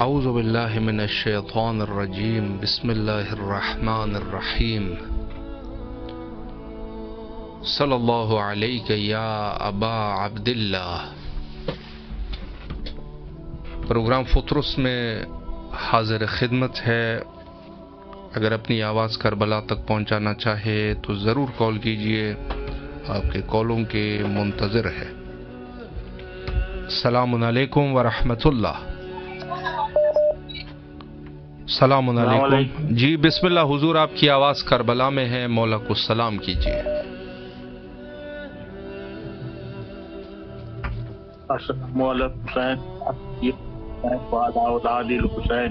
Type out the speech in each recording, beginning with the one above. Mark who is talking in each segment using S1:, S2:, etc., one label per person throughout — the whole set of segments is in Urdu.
S1: اعوذ باللہ من الشیطان الرجیم بسم اللہ الرحمن الرحیم صلی اللہ علیہ یا ابا عبداللہ۔ پروگرام فطرس میں حاضر خدمت ہے۔ اگر اپنی آواز کربلا تک پہنچانا چاہے تو ضرور کال کیجئے، آپ کے کالوں کے منتظر ہے۔ السلام علیکم ورحمۃ اللہ۔ السلام علیکم جی، بسم اللہ حضور، آپ کی آواز کربلا میں ہے، مولا کو سلام کیجئے۔
S2: السلام علیکم حسین اولاد الحسین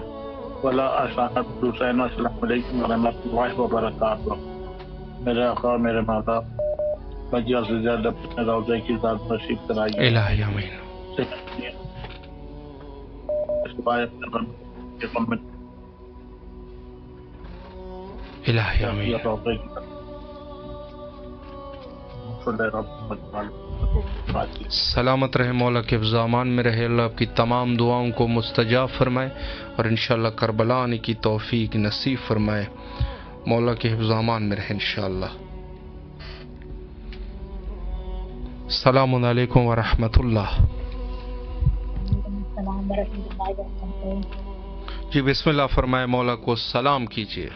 S2: ولا اصحاب الحسین۔ السلام علیکم ورحمۃ اللہ وبرکاتہ۔ میرے آقا میرے ماتا بجیا سے زیادہ اپنے روضے کی ذات نصیب کرائیے۔
S1: الہی آمین۔ الہی آمین۔ سلامت رہے، مولا کے افضامان میں رہے، اللہ آپ کی تمام دعاؤں کو مستجاب فرمائے اور انشاءاللہ کربلا آنے کی توفیق نصیب فرمائے، مولا کے افضامان میں رہے انشاءاللہ۔ السلام علیکم ورحمۃ اللہ۔ جی بسم اللہ فرمائے، مولا کو سلام کیجیے۔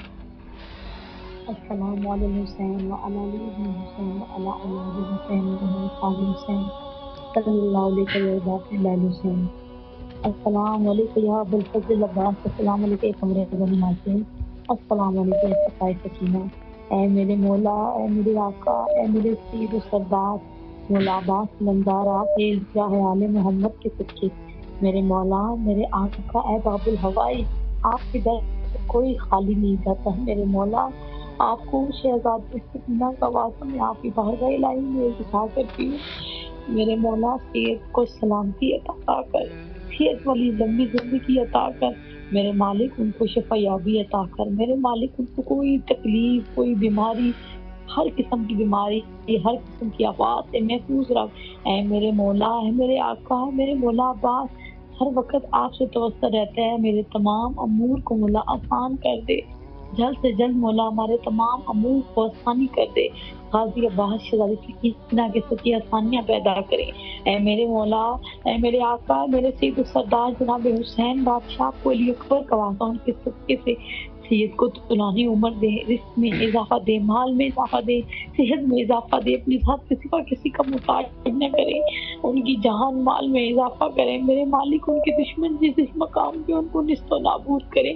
S3: السلام علیکم حسین وعلی آل حسین وعلی اولاد حسین وعلی حسین صلی اللہ علیہ وسلم حسین۔ السلام علیکم یا ابو الفضل عباس، السلام علیکم قمر بنی ناصر، السلام علیکم صفائے سکینہ۔ اے میرے مولا، اے میرے آقا، اے میرے سید و سردار مولا عباس لمدار، آپ جاہ آل محمد کے صدقے میرے مولا میرے آقا، اے باب الہوائی، آپ کے در کوئی خالی نہیں جاتا ہے میرے مولا۔ آپ کو شہزادی سکینہ کا واسطہ میں آپ کی بارگاہ الہی میں التجا کرتی ہوں، میرے مولا صحت کو سلامتی عطا کر، صحت والی لمبی زندگی عطا کر میرے مالک، ان کو شفا یابی عطا کر میرے مالک، ان کو کوئی تکلیف، کوئی بیماری، ہر قسم کی بیماری، ہر قسم کی آفات سے محفوظ رکھ۔ اے میرے مولا، اے میرے آقا، میرے مولا عباس، ہر وقت آپ سے توسل رہتا ہے، میرے تمام امور کو مولا آسان کر دے، جلد سے جلد مولا ہمارے تمام امور کو آسانی کر دے۔ غازی عباس شہزادی سکینہ کے سچی آسانیاں پیدا کریں۔ اے میرے مولا، اے میرے آقا، میرے سید السردار جناب حسین بادشاہ کو علی اکبر کا واسطہ، ان کے صدقے سے سید کو طولانی عمر دے، رزق میں اضافہ دے، مال میں اضافہ دے، صحت میں اضافہ دے، اپنی ذات کے سوا کسی کا محتاج نہ کرے، ان کی جہان مال میں اضافہ کرے میرے مالک، ان کے دشمن جس مقام پہ ان کو نست و نابود کرے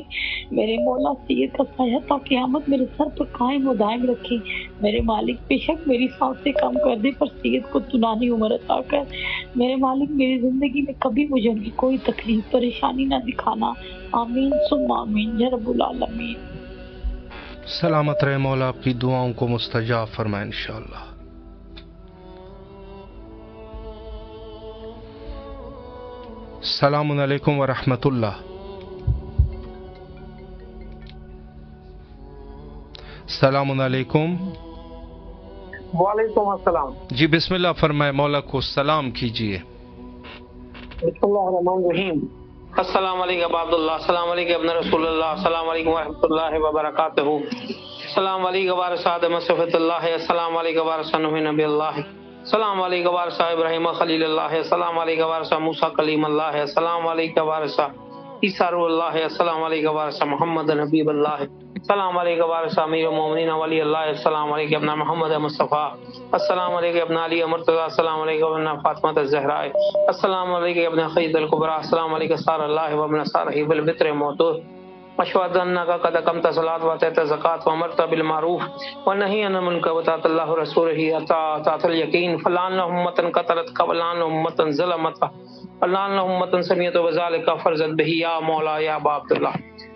S3: میرے مولا۔ سید کا سایہ تا قیامت میرے سر پر قائم و دائم رکھے میرے مالک، بے شک میری سانسیں کم کر دے پر سید کو طولانی عمر عطا کر میرے مالک، میری زندگی میں کبھی مجھے ان کی کوئی تکلیف پریشانی نہ دکھانا، آمین ثم آمین یا رب العالمین۔
S1: سلامت رہے، مولا آپ کی دعاؤں کو مستجاب فرمائے انشاءاللہ۔ السلام علیکم ورحمۃ اللہ۔ السلام علیکم۔
S4: وعلیکم السلام۔
S1: جی بسم اللہ فرمائے، مولا کو سلام کیجیے۔
S4: بسم اللہ الرحمن الرحیم۔ السلام علیکم ابا عبداللہ، السلام علیکم ابن رسول اللہ، السلام علیکم ورحمۃ اللہ وبرکاتہ، السلام علیکم وارث آدم صفت اللہ، السلام علیکم وارث نوح نبی اللہ، السلام علیکم وارث ابراہیم خلیل اللہ، السلام علیکم وارث موسیٰ کلیم اللہ، السلام علیکم وارث عیسیٰ روح اللہ، السلام علیکم وارث محمد حبیب اللہ، السلام علیکم وارث امیر المومنین ولی اللہ، السلام علیکم ابن محمد مصطفیٰ، السلام علیکم ابن علی مرتضیٰ، السلام علیکم ابن فاطمہ الزہراء، السلام علیکم ابن خدیجہ الکبریٰ، السلام علیکم سار اللہ و ابن صالح بالبتر موتور، اشهد انك قد اقمت الصلاة واتيت الزكاة وامرت بالمعروف ونهيت عن المنكر وطاعت الله ورسوله طاعة اليقين، فلعن امة قتلتك ولعن امة ظلمتك ولعن امة سمعت بذلك فرزت به، یا مولا یا ابا عبداللہ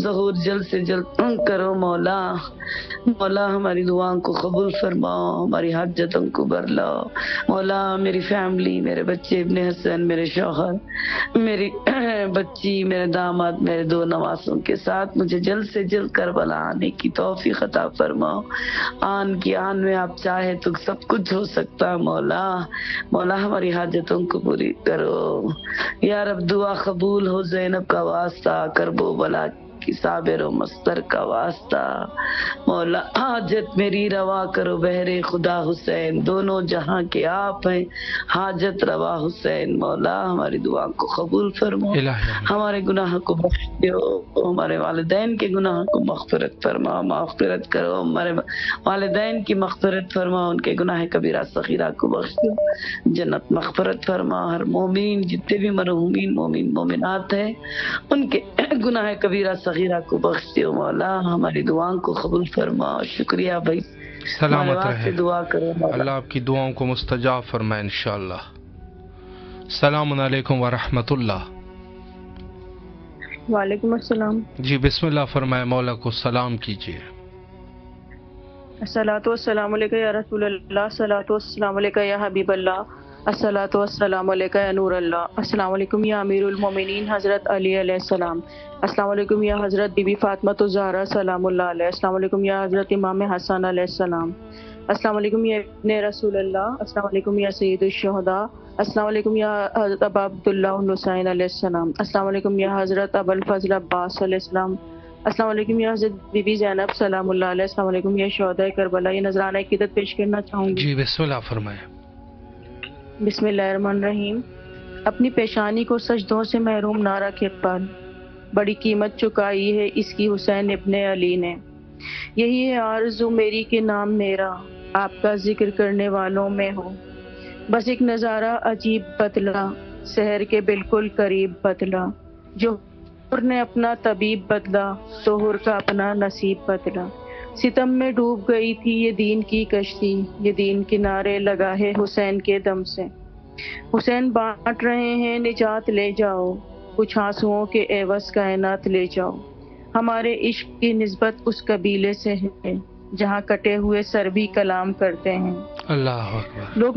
S5: ظہور جلد سے جلد کرو مولا. مولا ہماری دعاؤں کو قبول فرماؤ، ہماری حاجتوں کو بھر لاؤ. مولا میری فیملی، میرے بچے ابن حسن، میرے شوہر، میری بچی، میرے داماد، میرے 2 نواسوں کے ساتھ مجھے جلد سے جلد کربلا آنے کی توفیق عطا فرماؤ. آن کی آن میں آپ چاہے تو سب کچھ ہو سکتا ہے مولا. مولا ہماری حاجتوں کو پوری کرو یا رب. دعا قبول ہو. زینب کا واسطہ، کرب و بلا کی صابر و مستر کا واسطہ مولا حاجت میری روا کرو. بہرے خدا حسین دونوں جہاں کے آپ ہیں، حاجت روا حسین. مولا ہماری دعا کو قبول فرما، ہمارے گناہ کو بخش دو، ہمارے والدین کے گناہ کو مغفرت فرما. مغفرت کرو، ہمارے والدین کی مغفرت فرما، ان کے گناہ کبیرہ صغیرہ کو بخش دو. جنت مغفرت فرما. ہر مومن، جتنے بھی مرحومین مومن مومنات ہیں، ان کے گناہ کبیرہ صغیرہ کو بخش دیو مولا. ہماری دعاؤں کو قبول فرما. شکریہ بھائی،
S1: سلامت رہے.
S5: دعا کرو مولا.
S1: اللہ آپ کی دعاؤں کو مستجاب فرمائے انشاءاللہ. السلام علیکم ورحمۃ اللہ.
S6: وعلیکم السلام.
S1: جی بسم اللہ فرمائے، مولا کو سلام کیجیے.
S6: الصلاۃ والسلام علیکہ یا رسول اللہ، الصلاۃ والسلام علیکہ یا حبیب اللہ، الصلاۃ والسلام علیکہ یا نور اللہ. السلام علیکم یا امیر المومنین حضرت علی علیہ السلام. السلام علیکم یا حضرت بی بی فاطمہ الزہرا سلام اللہ علیہ. السلام علیکم یا حضرت امام حسن علیہ السلام. السلام علیکم یا ابن رسول اللہ. السلام علیکم یا سید الشہداء. السلام علیکم یا حضرت ابا عبداللہ حسین علیہ السلام. السلام علیکم یا حضرت ابو الفضل عباس علیہ السلام. السلام علیکم یا حضرت بی بی زینب سلام اللہ علیہ. السلام علیکم یا شہداء کربلا. یہ نذرانہ عقیدت پیش کرنا چاہوں گی.
S1: جی بسم اللہ فرمائے.
S6: بسم اللہ الرحمن الرحیم. اپنی پیشانی کو سجدوں سے محروم نہ رکھ اقبال، بڑی قیمت چکائی ہے اس کی حسین ابن علی نے. یہی ہے آرزو میری کہ نام میرا آپ کا ذکر کرنے والوں میں ہو. بس ایک نظارہ عجیب بدلا، سحر کے بالکل قریب بدلا. جو حر نے اپنا طبیب بدلا تو حر کا اپنا نصیب بدلا. ستم میں ڈوب گئی تھی یہ دین کی کشتی، یہ دین کنارے لگا ہے حسین کے دم سے. حسین بانٹ رہے ہیں نجات لے جاؤ، کچھ آنسوؤں کے عوض کائنات لے جاؤ. ہمارے عشق کی نسبت اس قبیلے سے ہے جہاں کٹے ہوئے سر بھی کلام کرتے ہیں.
S1: اللہ اکبر.
S6: لوگ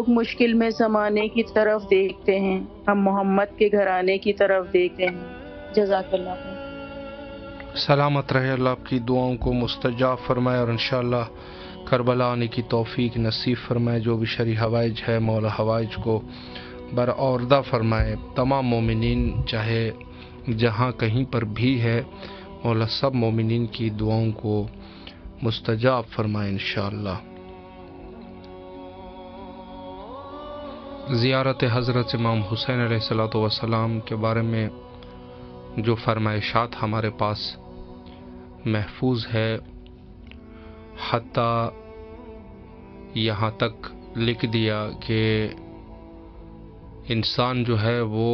S6: مشکل میں زمانے کی طرف دیکھتے ہیں، ہم محمد کے گھرانے کی طرف دیکھتے ہیں. جزاک اللہ خیر.
S1: سلامت رہے. اللہ آپ کی دعاؤں کو مستجاب فرمائے اور انشاءاللہ کربلا آنے کی توفیق نصیب فرمائے. جو بھی شرعی حوائج ہے مولا حوائج کو برآوردہ فرمائے. تمام مومنین چاہے جہاں کہیں پر بھی ہے مولا سب مومنین کی دعاؤں کو مستجاب فرمائے انشاءاللہ. زیارت حضرت امام حسین علیہ الصلوۃ والسلام کے بارے میں جو فرمائشات ہمارے پاس محفوظ ہے، حتیٰ یہاں تک لکھ دیا کہ انسان جو ہے وہ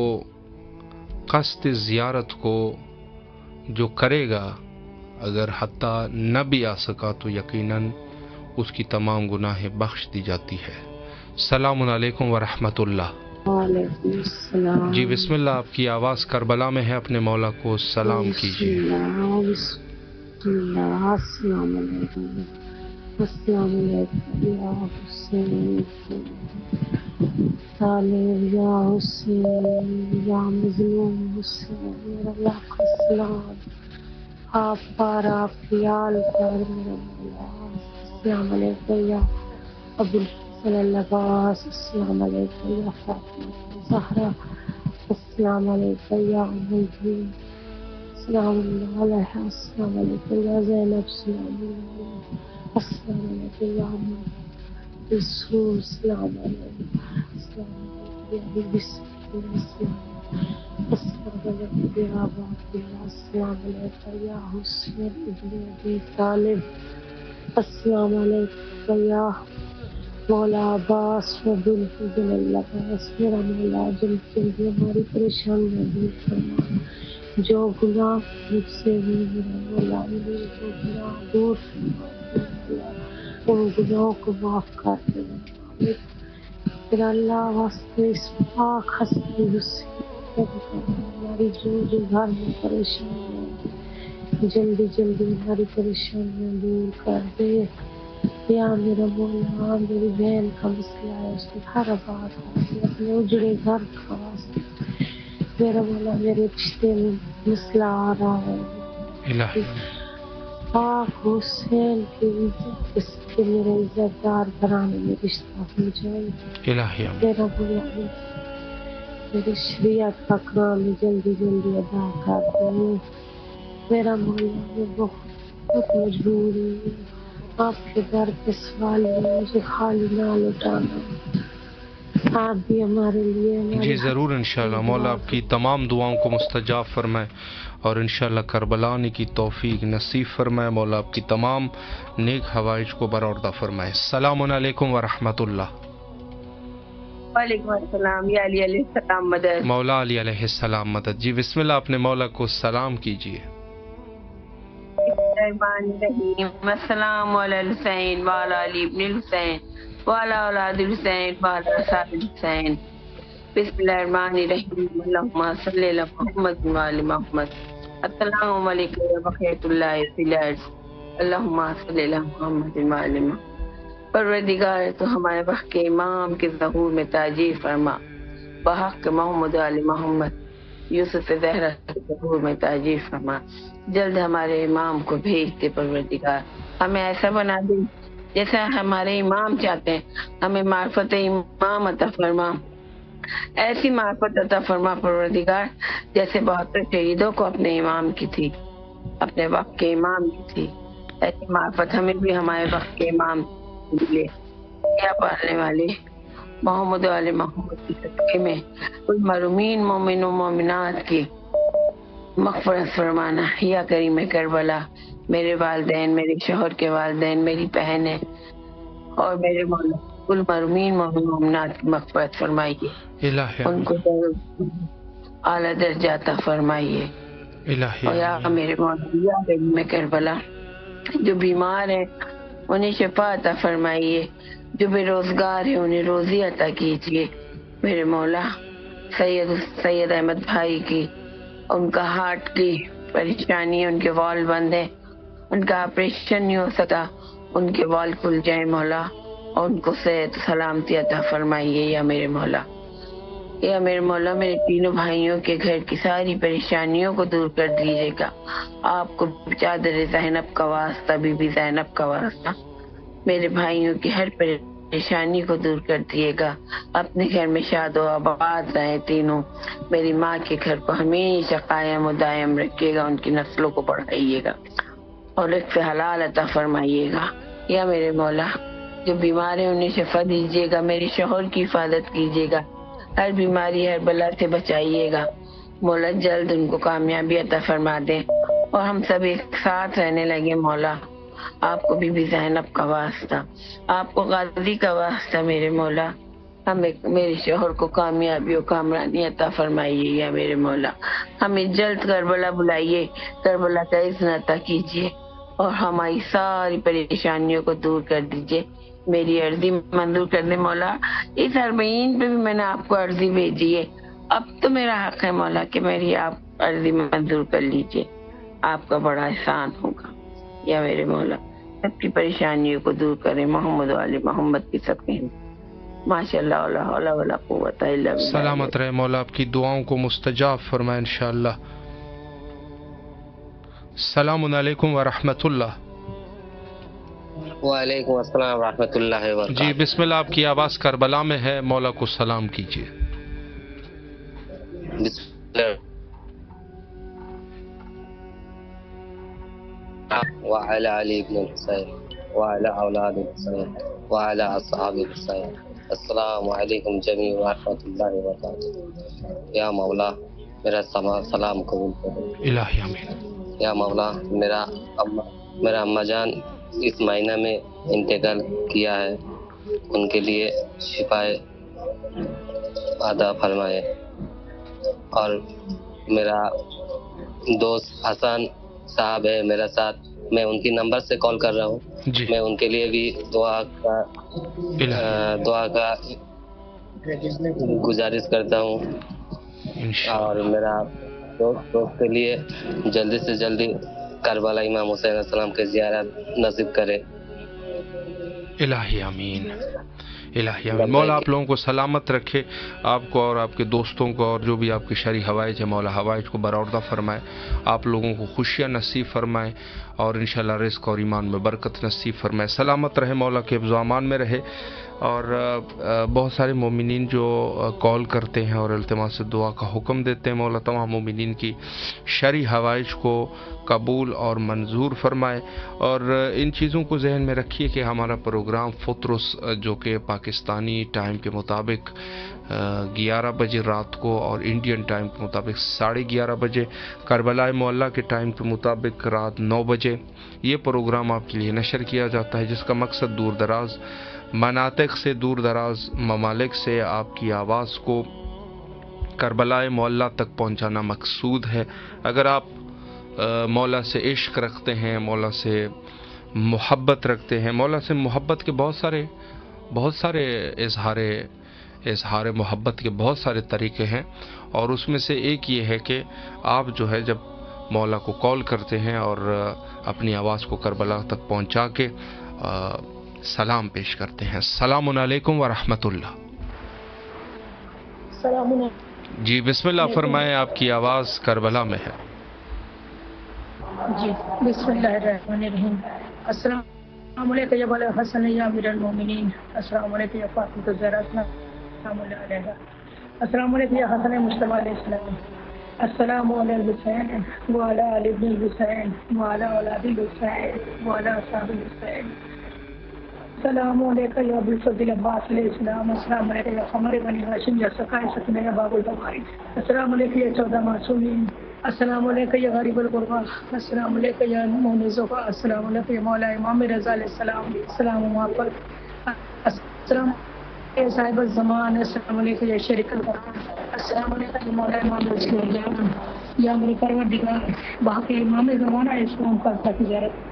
S1: قصد زیارت کو جو کرے گا، اگر حتیٰ نہ بھی آ سکا تو یقیناً اس کی تمام گناہیں بخش دی جاتی ہے. السلام علیکم ورحمۃ اللہ.
S5: وعلیکم السلام.
S1: جی بسم اللہ. آپ کی آواز کربلا میں ہے، اپنے مولا کو سلام کیجیے.
S3: السلام علیکم. السلام علیکم یا حسین طالب یا حسین یا مظلوم حسین، میرا لاکھ السلام. آپ پر، آپ کی آل پر میرا مولا. السلام علیکم یا ابو الفضل العباس. السلام علیکم یا فاطمہ الزہرا. السلام علیکم یا ام الدین سلام اللہ علیہ. السلام علیکم یا زینب سلام اللہ علیہ. السلام علیکم یا ام رسول سلام علیکم. السلام علیکم یا بی بی السلام. السلام علیکم یا ابا عبداللہ. السلام علیکم یا حسین ابن ابی طالب. السلام علیکم یا مولا عباس و بالفضل العباس. میرا مولا جلدی ہماری پریشانیاں دور فرما. جو گناہ مجھ سے ہوئی میرا مولا میرے وہ گناہ دور فرما. ان گناہوں کو معاف کر دے میرا اللہ. واسطے اس پاک ہستی حسین بھی جو گھر میں پریشان ہے جلدی جلدی ہماری پریشانیاں دور کر دے یا میرا مولا میری بہن کا مسئلہ ہے اس نے ہر بات اپنے اجڑے گھر کا واسطے میرا مولا میرے رشتے میں مسئلہ آ رہا ہے
S1: الہی
S3: پاک حسین کی عزت اس کے میرے عزت دار گھرانے میں رشتہ ہو جائے
S1: الہی
S3: میرا مولا میری شریعت کا کام جلدی جلدی ادا کر دے میرا مولا میں بہت مجبور ہوں آپ کے در پہ سوال ہے مجھے خالی نہ لوٹانا آپ بھی ہمارے لیے
S1: جی ضرور انشاءاللہ مولا آپ کی تمام دعاؤں کو مستجاب فرمائے اور انشاءاللہ کربلا آنے کی توفیق نصیب فرمائے مولا آپ کی تمام نیک حوائج کو برآوردہ فرمائے السلام علیکم ورحمۃ اللہ
S6: وعلیکم السلام یا علی علیہ السلام مدد
S1: مولا علی علیہ السلام مدد جی بسم اللہ اپنے مولا کو سلام کیجیے
S6: الرحمن الرحیم السلام علی الحسین وعلی علی ابن الحسین وعلی اولاد الحسین وعلی اصحاب الحسین بسم اللہ الرحمن الرحیم اللہم صلی علی محمد وعلی محمد السلام علیکم و بقیت اللہ فی الارض اللہم صلی علی محمد وعلی محمد پروردگار تو ہمارے وقت کے امام کے ظہور میں تاجیل فرما بحق محمد علی محمد یوسف زہرا کے ظہور میں تاجیل فرما جلد ہمارے امام کو بھیج دے پروردگار ہمیں ایسا بنا دے جیسا ہمارے امام چاہتے ہیں ہمیں معرفت امام عطا فرما ایسی معرفت عطا فرما پروردگار جیسے بہت شہیدوں کو اپنے امام کی تھی اپنے وقت کے امام کی تھی ایسی معرفت ہمیں بھی ہمارے وقت کے امام ملے یا پالنے والے محمد علیہ محمد کی صدقے میں کل مرحومین مومن و مومنات کی مغفرت فرمانا یا کریم کربلا میرے والدین میرے شوہر کے والدین میری بہنیں اور میرے مولا کل مرحومین مومن مومنات کی مغفرت فرمائیے
S1: الہی
S6: ان کو اعلیٰ درجہ عطا فرمائیے
S1: الہی
S6: اور یا میرے مولا یا کریم کربلا جو بیمار ہیں انہیں شفا عطا فرمائیے جو بے روزگار ہے انہیں روزی عطا کیجیے میرے مولا سید احمد بھائی کی ان کا ہارٹ کی پریشانی ان کے وال بند ہے ان کا آپریشن نہیں ہو سکا ان کے وال کھل جائے مولا اور ان کو صحت سلامتی عطا فرمائیے یا میرے مولا میرے تینوں بھائیوں کے گھر کی ساری پریشانیوں کو دور کر دیجیے گا آپ کو چادر زینب کا واسطہ بی بی زینب کا واسطہ میرے بھائیوں کی ہر پریشانی کو دور کر دیے گا اپنے گھر میں شاد و آباد رہے تینوں میری ماں کے گھر کو ہمیشہ قائم و دائم رکھیے گا ان کی نسلوں کو بڑھائیے گا اور رزق حلال عطا فرمائیے گا یا میرے مولا جو بیمار ہیں انہیں شفا دیجیے گا میرے شوہر کی حفاظت کیجیے گا ہر بیماری ہر بلا سے بچائیے گا مولا جلد ان کو کامیابی عطا فرما دیں اور ہم سب ایک ساتھ رہنے لگے مولا آپ کو بی بی زینب کا واسطہ آپ کو غازی کا واسطہ میرے مولا ہمیں میرے شوہر کو کامیابی و کامرانی عطا فرمائیے یا میرے مولا ہمیں جلد کربلا بلائیے کربلا کا اذن عطا کیجیے اور ہماری ساری پریشانیوں کو دور کر دیجیے میری عرضی منظور کر دے مولا اس اربعین پہ بھی میں نے آپ کو عرضی بھیجی ہے اب تو میرا حق ہے مولا کہ میری آپ عرضی منظور کر لیجیے آپ کا بڑا احسان ہوگا یا میرے مولا سب کی پریشانیوں کو دور کریں محمد علی محمد کی صدقے ماشاء اللہ لا حول ولا قوت الا باللہ
S1: سلامت رہے مولا آپ کی دعاؤں کو مستجاب فرمائے انشاءاللہ السلام علیکم ورحمۃ اللہ
S7: وعلیکم السلام ورحمۃ اللہ وبرکاتہ
S1: جی بسم اللہ آپ کی آواز کربلا میں ہے مولا کو سلام کیجیے
S7: بسم اللہ وعلى علي بن الحسين وعلى اولاد الحسين وعلى اصحاب الحسين السلام علیکم جمیع ورحمۃ اللہ وبرکاتہ یا مولا میرا سلام قبول کرو
S1: الہی آمین
S7: یا مولا میرا اما جان اس مہینہ میں انتقال کیا ہے ان کے لیے شفائے عطا فرمائے اور میرا دوست حسن صاحب ہے میرا ساتھ میں ان کی نمبر سے کال کر رہا ہوں
S1: جی
S7: میں ان کے لیے بھی دعا کا گزارش کرتا ہوں
S1: انشاءاللہ
S7: اور میرا روح کے لیے جلدی سے جلدی کربلا امام حسین علیہ السلام کے زیارت نصیب کرے.
S1: الہی آمین، الہی آمین. مولا آپ لوگوں کو سلامت رکھے، آپ کو اور آپ کے دوستوں کو، اور جو بھی آپ کے شرعی حوائج ہے مولا حوائج کو برآوردہ فرمائے، آپ لوگوں کو خوشیاں نصیب فرمائے، اور انشاءاللہ رزق اور ایمان میں برکت نصیب فرمائے. سلامت رہے، مولا کے حفظ و امان میں رہے. اور بہت سارے مومنین جو کال کرتے ہیں اور التماس سے دعا کا حکم دیتے ہیں، مولا تمام مومنین کی شرعی حوائج کو قبول اور منظور فرمائے. اور ان چیزوں کو ذہن میں رکھیے کہ ہمارا پروگرام فطرس جو کہ پاکستانی ٹائم کے مطابق 11 بجے رات کو اور انڈین ٹائم کے مطابق 11:30 بجے، کربلا معلیٰ کے ٹائم کے مطابق رات 9 بجے یہ پروگرام آپ کے لیے نشر کیا جاتا ہے، جس کا مقصد دور دراز مناطق سے، دور دراز ممالک سے آپ کی آواز کو کربلا معلیٰ تک پہنچانا مقصود ہے. اگر آپ مولا سے عشق رکھتے ہیں، مولا سے محبت رکھتے ہیں، مولا سے محبت کے بہت سارے اظہار محبت کے بہت سارے طریقے ہیں، اور اس میں سے ایک یہ ہے کہ آپ جو ہے جب مولا کو کال کرتے ہیں اور اپنی آواز کو کربلا تک پہنچا کے سلام پیش کرتے ہیں. السلام علیکم ورحمۃ اللہ. جی بسم اللہ فرمائیں، آپ کی آواز کربلا میں ہے.
S8: جی بسم اللہ الرحمن الرحیم. السلام علیکم یا ابا الحسن یا امیر المومنین، السلام علیکم یا فاطمہ الزہرا، السلام علیکم، السلام علیکم یا حسن مصطفیٰ علیہ السلام، السلام علی الحسین وعلی آل ابن الحسین وعلی اولاد الحسین وعلی اصحاب الحسین. السلام علیکم یا ابو الفضل عباس علیہ السلام، السلام علیکم یا قمر بنی ہاشم یا سقائے سکینہ یا باب البواری، السلام علیکم یا 14 معصومین، السلام علیکم یا غریب الغربا، السلام علیکم یا مون زفا، السلام علیکم یا مولا امام رضا علیہ السلام، السلام علیکم، السلام علیکم صاحب الزمان، السلام علیکم یا شریک القرآن، السلام علیکم یا مولا امام رسول اللہ، یا میرے پروردگار باقی امام زمانہ اسلام کا زیارت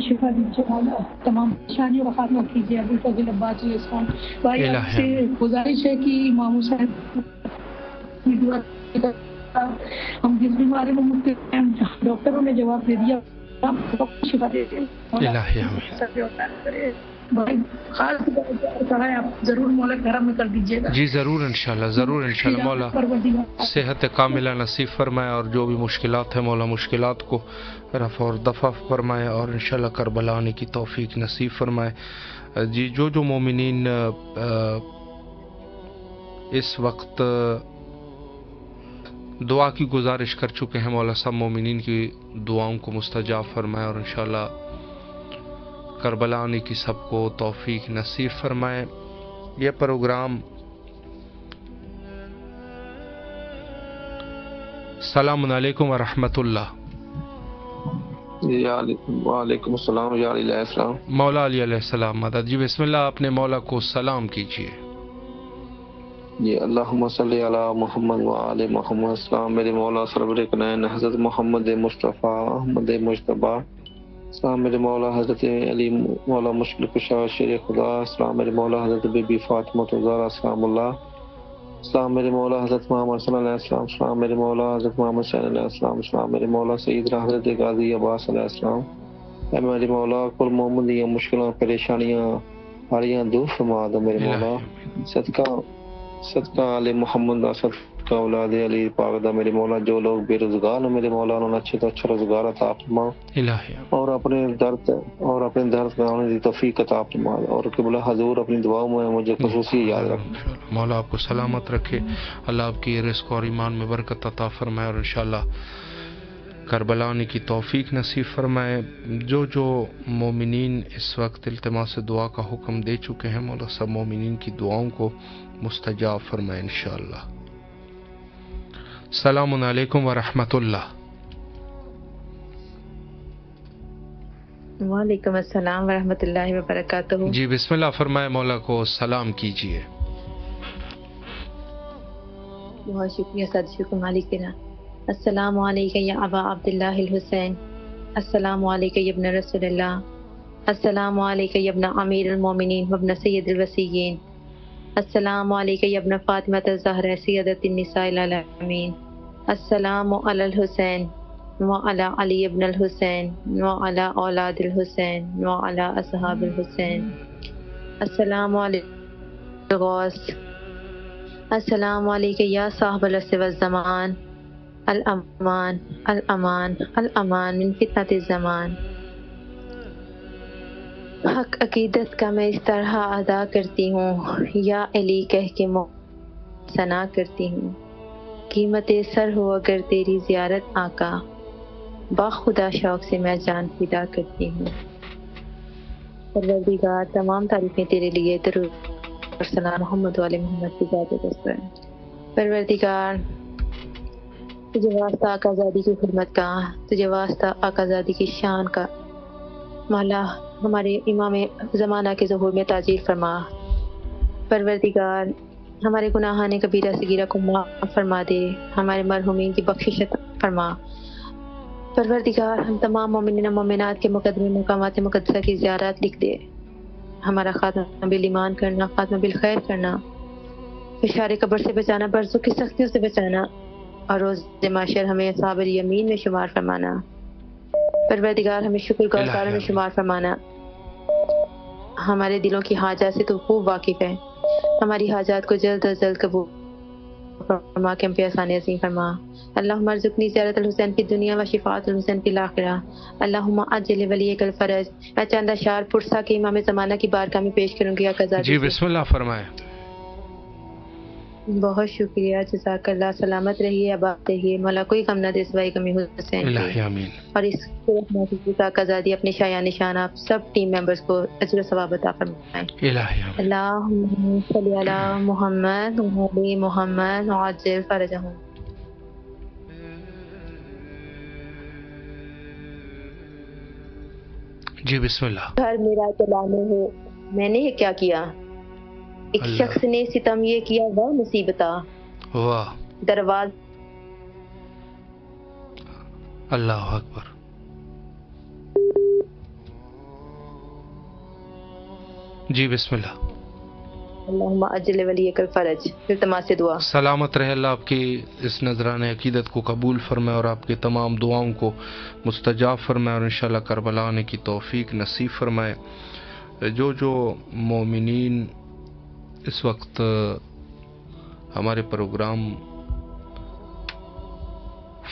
S8: شفا دیجیے مولا، تمام پریشانیوں کا خاتمہ کیجیے. ابو الفضل عباس علیہ السلام بھائی آپ سے گزارش ہے کہ امام حسین ہم جس بیماری میں مبتلا ہیں ڈاکٹروں نے جواب دے دیا، شفا دے دیں. خاص کہا ہے آپ ضرور مولا کرم میں کر دیجیے گا.
S1: جی ضرور انشاءاللہ، ضرور انشاءاللہ. مولا صحت کاملہ نصیب فرمائے، اور جو بھی مشکلات ہیں مولا مشکلات کو رفع اور دفع فرمائے، اور انشاءاللہ کربلا آنے کی توفیق نصیب فرمائے. جی جو مومنین اس وقت دعا کی گزارش کر چکے ہیں، مولا سب مومنین کی دعاؤں کو مستجاب فرمائے، اور انشاءاللہ کربلا آنے کی سب کو توفیق نصیب فرمائے. یہ پروگرام السلام علیکم ورحمۃ اللہ.
S9: وعلیکم السلام یا علیہ السلام.
S1: مولا علی علیہ السلام مدد. جی بسم اللہ اپنے مولا کو سلام کیجیے.
S9: جی اللہم صلی علی محمد وآل محمد. السلام میرے مولا سرور کنین حضرت محمد مصطفیٰ احمد مجتبیٰ. السلام میرے مولا حضرت علی مولا مشکل کشا شیر خدا. السلام میرے مولا حضرت بی بی فاطمہ الزہرا السلام اللہ. السلام میرے مولا حضرت محمد صلی اللہ علیہ وسلم. السلام میرے مولا حضرت محمد صلی اللہ علیہ وسلم. السلام میرے مولا سیدنا حضرت غازی عباس علیہ السلام. اے میرے مولا کل محمد دیاں مشکلیں پریشانیاں ہاریاں دور فرما دو میرے مولا. صدقہ علی محمد دا، صدقہ اولاد علی پاک دا میرے مولا. جو لوگ بے روزگار ہیں میرے مولا انہوں نے اچھے تو اچھا روزگار عطا فرما، اور اپنے درد کرنے کی توفیق عطا فرما، اور قبلہ حضور اپنی دعاؤں میں مجھے خصوصی یاد رکھنا.
S1: مولا آپ کو سلامت رکھے، اللہ آپ کی رزق اور ایمان میں برکت عطا فرمائے، اور انشاءاللہ کربلا آنے کی توفیق نصیب فرمائے. جو مومنین اس وقت التماس سے دعا کا حکم دے چکے ہیں، مولا سب مومنین کی دعاؤں کو مستجاب فرمائے انشاءاللہ. السلام علیکم ورحمۃ اللہ.
S10: وعلیکم السلام ورحمۃ اللہ وبرکاتہ.
S1: جی بسم اللہ فرمائے، مولا کو سلام کیجیے.
S10: بہت شکریہ صد شکر مالکنا. السلام علیکم یا ابا عبداللہ الحسین. السلام علیکم یا ابن رسول اللہ. السلام علیکم یا ابن امیر المومنین وابن سید الوصیین. السلام علیکم یا ابن فاطمہ الزہرا سیدۃ النساء العالمین. السلام علی الحسین وعلی علی ابن الحسین وعلی اولاد الحسین وعلی اصحاب الحسین. السلام علیکم الغوث. السلام علیکم یا صاحب العصر والزمان. الامان الامان الامان من فتنۃ الزمان. حق عقیدت کا میں اس طرح ادا کرتی ہوں، یا علی کہہ کے ثنا کرتی ہوں. قیمت سر ہو اگر تیری زیارت آقا، باخدا شوق سے میں جان فدا کرتی ہوں. پروردگار تمام تعریفیں تیرے لیے، درود اور سلام محمد والے محمد کی ذات پر. پروردگار تجھے واسطہ آقا زادی کی خدمت کا، تجھے واسطہ آقا زادی کی شان کا. مولا ہمارے امام زمانہ کے ظہور میں تاجیل فرما. پروردگار ہمارے گناہان کبیرہ صغیرہ کو معاف فرما دے، ہمارے مرحومین کی بخشش فرما. پروردگار ہم تمام مومنین و مومنات کے مقدمے مقامات مقدسہ کی زیارت لکھ دے. ہمارا خاتمہ بالایمان کرنا، خاتمہ بالخیر کرنا، فشار قبر سے بچانا، برزخ کی سختیوں سے بچانا، اور روز معاشر ہمیں اصحاب الیمین میں شمار فرمانا. پروردگار ہمیں شکر گزاروں میں شمار فرمانا. ہمارے دلوں کی حاجات سے تو خوب واقف ہے، ہماری حاجات کو جلد از جلد قبول فرما کے ہم پہ آسانی عظیم فرما. اللہم ارزقنی زیارت الحسین فی الدنیا و شفاعت الحسین فی الآخرہ. اللہم عجل ولیک الفرج. میں چند اشعار پرسا کے امام زمانہ کی بارگاہ میں پیش کروں گی.
S1: جی بسم اللہ فرمائیں.
S10: بہت شکریہ، جزاک اللہ. سلامت رہیے، آباد رہیے، مولا کوئی غم نہ دے سوائے غم حسین
S1: الہی آمین.
S10: اور اس کا قزادی اپنے شایان نشان آپ سب ٹیم ممبرز کو اجر و ثواب عطا فرمائیں.
S1: الہی آمین.
S10: اللہم صلی علی محمد وعلی محمد وعجل فرجہم.
S1: جی بسم اللہ.
S10: گھر میرا چلانے ہو، میں نے کیا کیا؟ ایک شخص نے ستم یہ کیا، وہ مصیبتا.
S1: واہ.
S10: درواز.
S1: اللہ اکبر. جی بسم اللہ.
S10: اللہم اجل ولیک الفرج. التماس سے دعا.
S1: سلامت رہے اللہ آپ کی اس نذرانہ عقیدت کو قبول فرمائے اور آپ کے تمام دعاؤں کو مستجاب فرمائے اور انشاءاللہ کربلا آنے کی توفیق نصیب فرمائے. جو مومنین اس وقت ہمارے پروگرام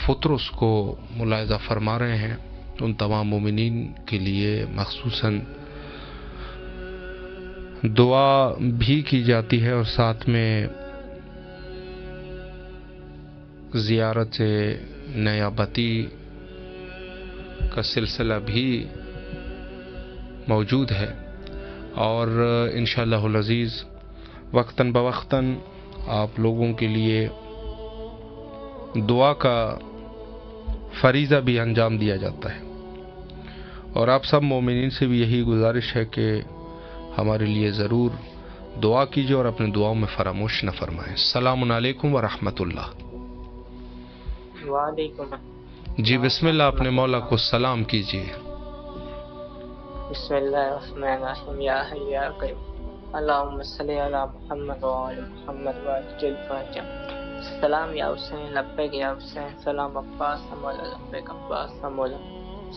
S1: فطرس کو ملاحظہ فرما رہے ہیں، ان تمام مومنین کے لیے مخصوصاً دعا بھی کی جاتی ہے اور ساتھ میں زیارت نیابتی کا سلسلہ بھی موجود ہے. اور انشاءاللہ العزیز وقتاً بوقتاً آپ لوگوں کے لیے دعا کا فریضہ بھی انجام دیا جاتا ہے، اور آپ سب مومنین سے بھی یہی گزارش ہے کہ ہمارے لیے ضرور دعا کیجیے اور اپنے دعاؤں میں فراموش نہ فرمائیں. السلام علیکم ورحمۃ اللہ.
S4: وعلیکم.
S1: جی بسم اللہ، اپنے مولا کو سلام کیجیے.
S4: بسم اللہ الرحمن الرحیم. یا حی یا قیوم اللہم صلی علی محمد وعلی محمد وعجل فرجہ. سلام یا حسین لبیک یا حسین. سلام عباس مولا لبیک عباس مولا.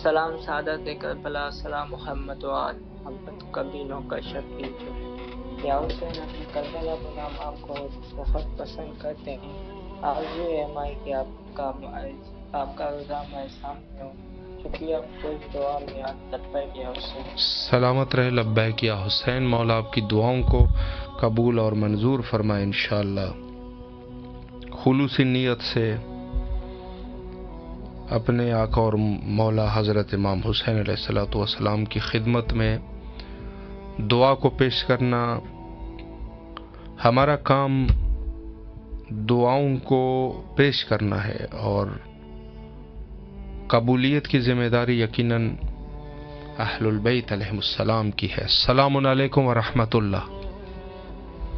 S4: سلام سعادت کربلا. سلام محمد وعلی محمد کبینوں کا شفیع. یا حسین اپنے کربلا کا نام آپ کو بہت پسند کرتے ہیں. آرزو ہے ہماری کہ آپ کا رضا ہمارے سامنے ہو. شکریہ. کوئی دعا میں یاد لبیک یا حسین.
S1: سلامت رہے لبیک یا حسین. مولا آپ کی دعاؤں کو قبول اور منظور فرمائے انشاءاللہ. خلوصی نیت سے اپنے آقا اور مولا حضرت امام حسین علیہ السلام کی خدمت میں دعا کو پیش کرنا ہمارا کام. دعاؤں کو پیش کرنا ہے اور قبولیت کی ذمہ داری یقیناً اہل البیت علیہم السلام کی ہے. السلام علیکم ورحمۃ اللہ.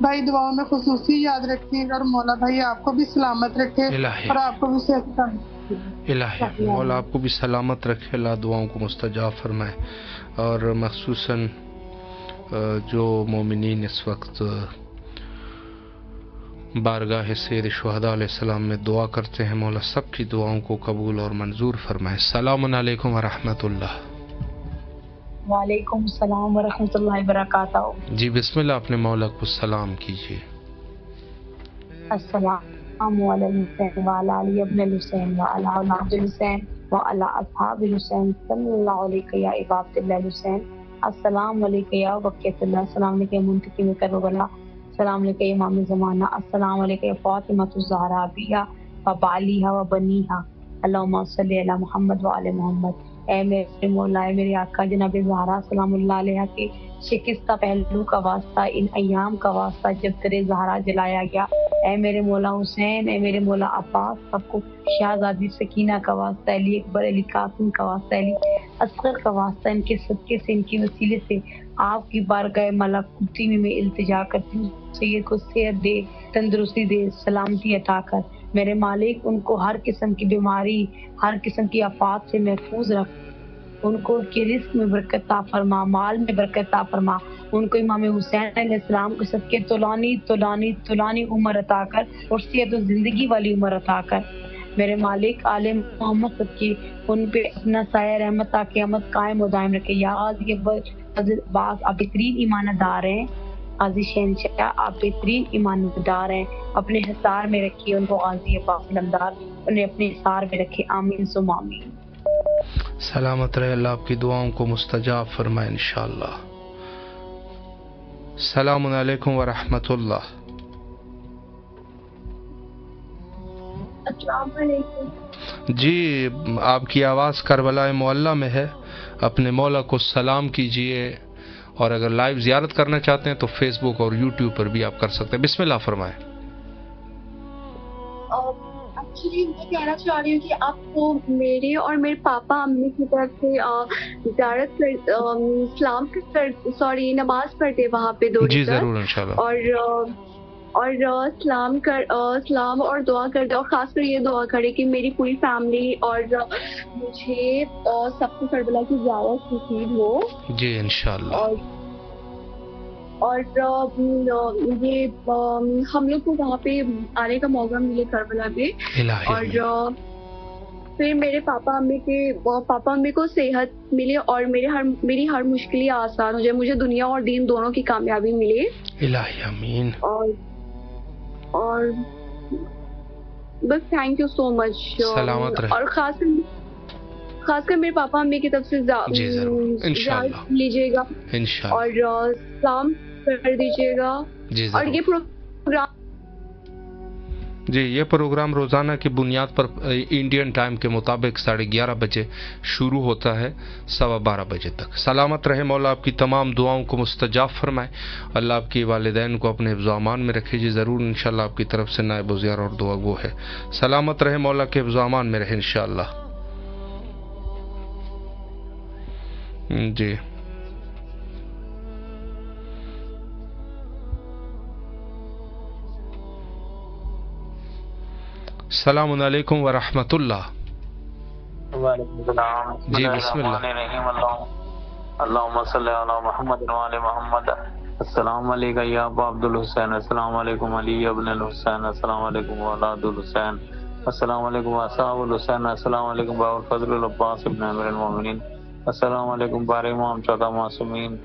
S11: بھائی دعاؤں میں خصوصی یاد رکھیے گا، اور مولا بھائی آپ کو بھی سلامت رکھے
S1: الہی
S11: اور آپ کو بھی صحت
S1: الہی مولا آپ کو بھی سلامت رکھے، اللہ دعاؤں کو مستجاب فرمائے۔ اور مخصوصاً جو مومنین اس وقت بارگاہ سید شہداء علیہ السلام میں دعا کرتے ہیں، مولا سب کی دعاؤں کو قبول اور منظور فرمائے۔ السلام علیکم ورحمۃ اللہ۔
S3: وعلیکم السلام ورحمۃ اللہ وبرکاتہ۔
S1: جی بسم اللہ، اپنے مولا کو سلام کیجیے۔
S3: السلام علیکم وعلی علی ابن الحسین وعلی اولاد الحسین وعلی اصحاب الحسین صلی اللہ علیہ یا عباد اللہ الحسین۔ السلام علیکم یا بقیت اللہ، السلام علیکم منتقم کربلا، السلام علیکم امام زمانہ، السلامہ علیکم فاطمہ الزہرا بیہ و بالیہا و بنیہا، اللہم صلی علی محمد و علی محمد۔ اے میرے مولا، اے میرے آقا جناب زہرا سلام اللہ علیہ کے شکستہ پہلو کا واسطہ، ان ایام کا واسطہ جب تیرے زہرا جلایا گیا، اے میرے مولا حسین، اے میرے مولا عباس، سب کو شہزادی سکینہ کا واسطہ، علی اکبر، علی قاسم کا واسطہ، علی اصغر کا واسطہ، ان کے صدقے سے، ان کے وسیلے سے آپ کی بارگاہ ملکوتی میں التجا کرتی ہوں، سید کو صحت دے، تندرستی دے، سلامتی عطا کر میرے مالک، ان کو ہر قسم کی بیماری، ہر قسم کی آفات سے محفوظ رکھ، ان کو کے رزق میں برکت عطا فرما، مال میں برکت عطا فرما، ان کو امام حسین علیہ السلام کے صدقے طولانی عمر عطا کر اور صحت و زندگی والی عمر عطا کر میرے مالک، آل محمد صدقے ان پہ اپنا سایہ رحمت تا قیامت قائم و دائم رکھے۔ یا غازی باز آپ بہترین ایماندار ہیں، غازی شہنشاہ آپ بہترین ایماندار ہیں، اپنے حصار میں رکھیے ان کو، غازی عباس علمدار انہیں اپنے حصار میں رکھے، آمین ثم آمین۔
S1: سلامت رہے، اللہ آپ کی دعاؤں کو مستجاب فرمائے انشاءاللہ۔ السلام علیکم ورحمۃ اللہ۔
S12: السلام علیکم۔
S1: جی آپ کی آواز کربلا معلیٰ میں ہے، اپنے مولا کو سلام کیجئے، اور اگر لائیو زیارت کرنا چاہتے ہیں تو فیس بک اور یوٹیوب پر بھی آپ کر سکتے ہیں۔ بسم اللہ فرمائیں۔
S12: ایکچولی میں کہنا چاہ رہی ہوں کہ آپ کو میرے اور میرے پاپا امی کی طرف سے زیارت نماز پڑھتے وہاں پہ دو
S1: جی ضرور انشاءاللہ،
S12: اور سلام اور دعا کرتے، اور خاص کر یہ دعا کرے کہ میری پوری فیملی اور مجھے سب کو کربلا کی زیارت نصیب ہو۔
S1: جی انشاءاللہ۔
S12: اور یہ ہم لوگ کو وہاں پہ آنے کا موقع ملے کربلا پہ، اور پھر میرے پاپا امی کو صحت ملے، اور میری ہر مشکل آسان ہو جائے، مجھے دنیا اور دین دونوں کی کامیابی ملے،
S1: الہی آمین۔
S12: اور بس تھینک یو سو مچ۔
S1: سلامت رہے،
S12: اور خاص کر میرے پاپا امی کی طرف سے زیارت لیجیے گا اور سلام کر دیجیے گا۔ اور یہ پروگرام
S1: یہ پروگرام روزانہ کی بنیاد پر انڈین ٹائم کے مطابق 11:30 بجے شروع ہوتا ہے 12:15 بجے تک۔ سلامت رہے، مولا آپ کی تمام دعاؤں کو مستجاب فرمائے، اللہ آپ کی والدین کو اپنے حفظ و امان میں رکھے۔ جی ضرور انشاءاللہ آپ کی طرف سے نائب وزیر اور دعا گو ہے۔ سلامت رہے، مولا کے حفظ و امان میں رہے انشاءاللہ۔ جی السلام علیکم ورحمۃ اللہ۔
S13: وعلیکم السلام۔
S1: جی بسم اللہ۔
S13: اللہم صلی علی محمد وعلی محمد۔ السلام علیکم یا ابا عبد الحسین، السلام علیکم علی ابن الحسین، السلام علیکم اولاد الحسین، السلام علیکم اصحاب الحسین، السلام علیکم باء الفضل العباس ابن امیر المومنین، السلام علیکم بار امام 14 معصومین۔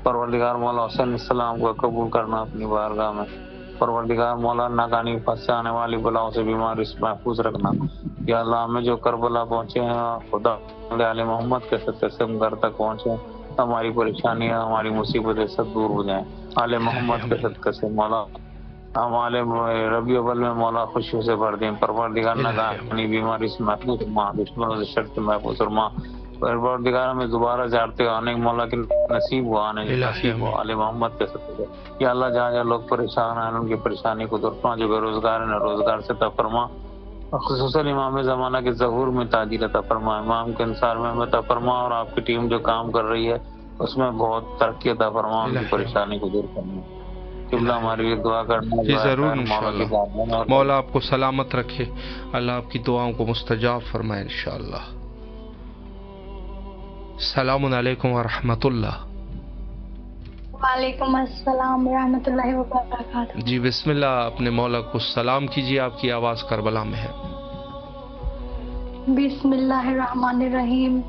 S13: پروردگار مولا حسین السلام کو قبول کرنا اپنی بارگاہ میں، پروردگار مولا ناکانی پھنس جانے والی بلاؤں سے بیماری سے محفوظ رکھنا۔ یا اللہ ہمیں جو کربلا پہنچے ہیں خدا آل محمد کے صدقے سے ہم گھر تک پہنچے، ہماری پریشانیاں ہماری مصیبتیں سب دور ہو جائیں آل محمد کے صدقے سے۔ مولا ہمارے ربیع الاول میں مولا خوشیوں سے بھر دیں، پروردگار ناکانی بیماری سے محفوظ فرما، دشمنوں سے شر سے محفوظ فرما، پروردگار ہمیں دوبارہ زیارتیں آنے مولا کے نصیب ہوا، آنے نصیب ہوا آل محمد کے صدقے سے۔ یا اللہ جہاں جہاں لوگ پریشان ہیں ان کی پریشانی کو دور فرما، جو بے روزگار ہیں روزگار سے عطا فرما، خصوصاً امام زمانہ کے ظہور میں تاجیل عطا فرما، امام کے انصار میں عطا فرما، اور آپ کی ٹیم جو کام کر رہی ہے اس میں بہت ترقی عطا فرما، ان کی پریشانی کو دور کرنا۔ قبلہ ہمارے لیے دعا کرنا.
S1: جی ضرور انشاءاللہ. مولا آپ کو سلامت رکھے, اللہ آپ کی دعاؤں کو مستجاب فرمائے انشاءاللہ. السلام علیکم ورحمۃ اللہ.
S14: وعلیکم السلام ورحمۃ اللہ وبرکاتہ.
S1: جی بسم اللہ, اپنے مولا کو سلام کیجیے, آپ کی آواز کربلا میں ہے.
S14: بسم اللہ الرحمن الرحیم.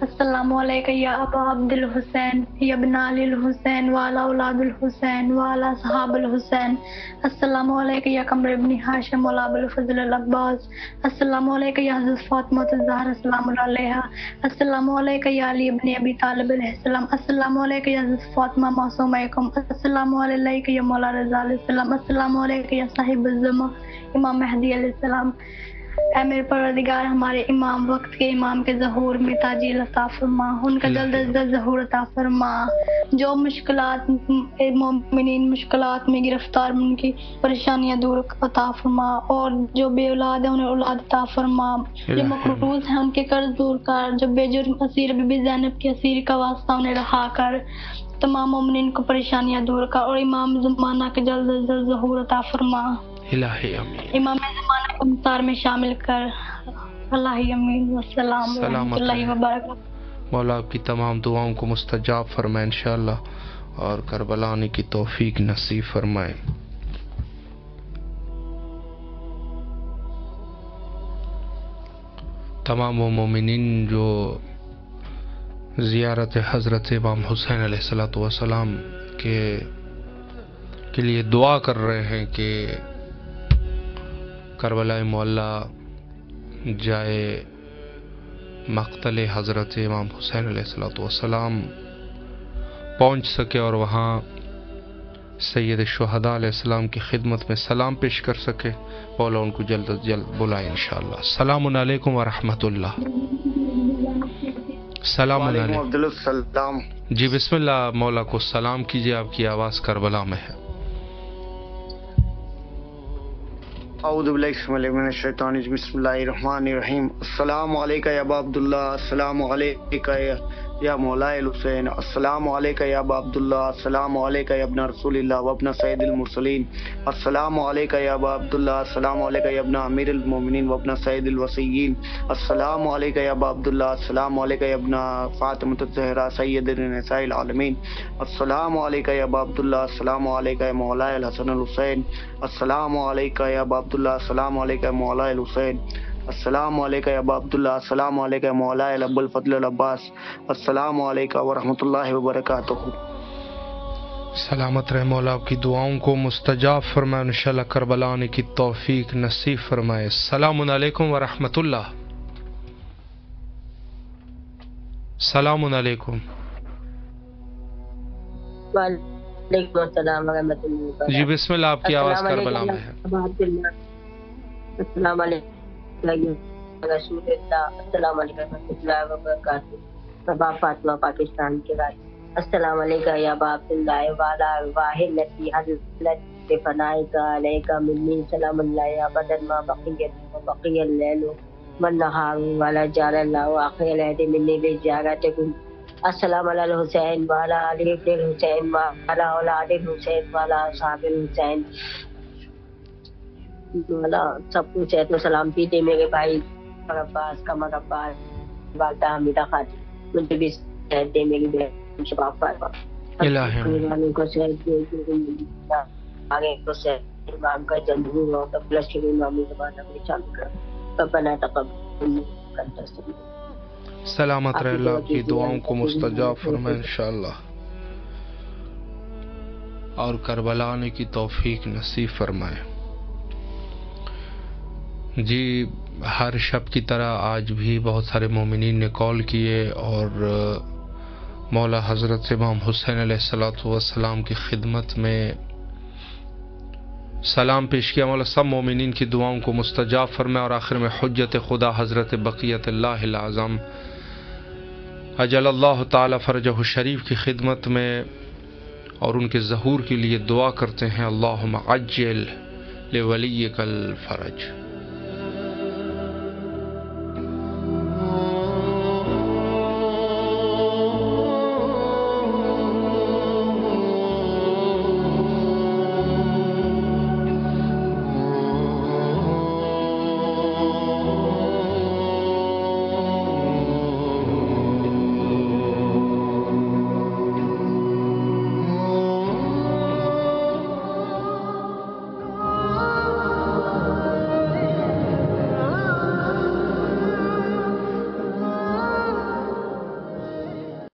S14: السلام علیکم یا ابا عبد الحسین یا ابن علی الحسین والا اولاد الحسین والا صحاب الحسین. السلام علیکم یا قمر ابن ہاشم والا ابو الفضل العباس. السلام علیکم یا حضرت فاطمہ الزہرا السلام علیہا. السلام علیکم یا علی ابن ابی طالب علیہ السلام. السلام علیکم یا حضرت فاطمہ معصومہ. السلام علیکم یا مولا رضا علیہ السلام. السلام علیکم یا صاحب الزمان امام مہدی علیہ السلام. اے میرے پروردگار, ہمارے امام وقت کے امام کے ظہور میں تاجیل عطا فرما, ان کا جلد از جلد ظہور عطا فرما. جو مشکلات مومنین مشکلات میں گرفتار, ان کی پریشانیاں دور عطا فرما, اور جو بے اولاد ہیں انہیں اولاد عطا فرما. جو مقروض ہیں ان کے قرض دور کر, جو بے جرم اسیر بی بی زینب کے اسیر کا واسطہ انہیں رہا کر. تمام مومنین کو پریشانیاں دور کر, اور امام زمانہ کے جلد از جلد ظہور عطا فرما.
S1: الہی امین.
S14: امام زمانہ کو مختار میں شامل کر. الہی امین. والسلام ورحمۃ اللہ وبرکاتہ.
S1: مولا آپ کی تمام دعاؤں کو مستجاب فرمائے انشاءاللہ, اور کربلا آنے کی توفیق نصیب فرمائے. تمام وہ مومنین جو زیارت حضرت امام حسین علیہ الصلوۃ والسلام کے لیے دعا کر رہے ہیں کہ کربلا معلیٰ جائے مقتل حضرت امام حسین علیہ الصلوۃ والسلام پہنچ سکے, اور وہاں سید الشہداء علیہ السلام کی خدمت میں سلام پیش کر سکے. مولا ان کو جلد از جلد بلائے انشاءاللہ. السلام علیکم ورحمۃ اللہ. السلام علیکم. جی بسم اللہ, مولا کو سلام کیجیے, آپ کی آواز کربلا میں ہے.
S15: اعوذ باللہ من الشیطان الرجیم. بسم اللہ الرحمن الرحیم. السلام علیکم یا ابا عبداللہ. السلام علیکم یا مولا الحسین. السلام علیکم یا ابا عبداللہ. السلام علیکم یا ابن رسول اللہ و ابن سید المرسلین. السلام علیکم یا ابا عبداللہ. السلام علیکم یا ابن امیر المومنین و ابن سید الوصیین. السلام علیکم یا ابا عبداللہ. السلام علیکم یا ابن فاطمہ الزہرا سید النساء العالمین. السلام علیکم یا ابا عبداللہ. السلام علیکم یا مولا الحسن الحسین. السلام علیکم یا ابا عبداللہ. السلام علیکم یا مولا الحسین. السلام علیکم یا ابا عبداللہ. السلام علیکم یا مولا ابو الفضل العباس. السلام علیکم ورحمۃ اللہ وبرکاتہ.
S1: سلامت رہے, مولا آپ کی دعاؤں کو مستجاب فرمائے انشاءاللہ, کربلا آنے کی توفیق نصیب فرمائے. السلام علیکم ورحمۃ اللہ. السلام علیکم.
S16: وعلیکم السلام ورحمۃ اللہ.
S1: جی بسم اللہ, آپ کی آواز کربلا میں ہے.
S16: السلام علیکم رسول اللہ. السلام علیکم ورحمۃ اللہ وبرکاتہ. بابا فاطمہ پاکستان کے بعد. السلام علیکم یا باب اللہ والا واحد لتی حضرت فنائے کا علیکہ منی. سلام اللہ ابدا ما بقی اللیل والنہار والا جعل اللہ آخر العہد منی بزیارتکم. السلام علی الحسین والا علی ابن الحسین والا اولاد الحسین والا صحاب الحسین. والا سب کچھ ہے تو سلامتی دے میرے بھائی عباس قمر عباس والدہ حمیدہ خاتون. مجھے بھی صحت دے میری بہن شباب فاطمہ. الہی کو صحت دے, آگے کو صحت امام کا جنور ہو. قبل شروع امامی زمانہ میں شامل کر. ربنا تقبل انت السمیع.
S1: سلامت رہے, اللہ کی دعاؤں کو مستجاب فرمائے انشاءاللہ, اور کربلا آنے کی توفیق نصیب فرمائے. جی ہر شب کی طرح آج بھی بہت سارے مومنین نے کال کیے اور مولا حضرت امام حسین علیہ الصلوۃ والسلام کی خدمت میں سلام پیش کیا. مولا سب مومنین کی دعاؤں کو مستجاب فرمائے, اور آخر میں حجت خدا حضرت بقیت اللہ العظم اجل اللہ تعالی فرجہ الشریف کی خدمت میں اور ان کے ظہور کے لیے دعا کرتے ہیں. اللہم عجل لولیک الفرج.